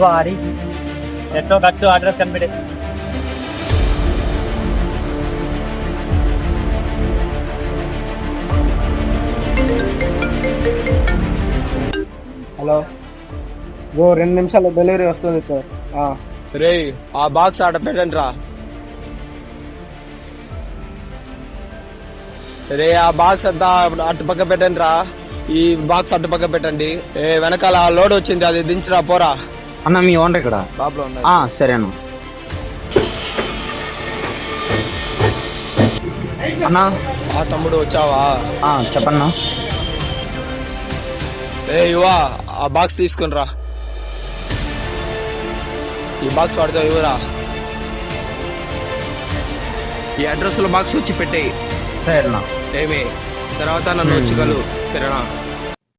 వాడి ఎట్లో కట్టు అడ్రస్ కనిపెట్టేసి. హలో ఓ 2 నిమిషాల్లో డెలివరీ వస్తుంది సార్. రే ఆ బాక్స్ ఆడ పెట్టండి రా. రే ఆ బాక్స్ అంతా అటుపక్క పెట్టండి రా. ఈ బాక్స్ అటుపక్క పెట్టండి. వెనకాల లోడ్ వచ్చింది, అది దించిరా పోరా. అన్న మీ ఓనర్ ఇక్కడ? బాబులో సరే అన్న. అన్నా తమ్ముడు వచ్చావా? చెప్పన్నా. యువా ఆ బాక్స్ తీసుకుని రా. ఈ బాక్స్ వాడితే ఇవ్వరా. ఈ అడ్రస్ లో బాక్స్ వచ్చి పెట్టేయి. సరేనా. ఏమి తర్వాత నన్ను వచ్చి కలు. సరేనా?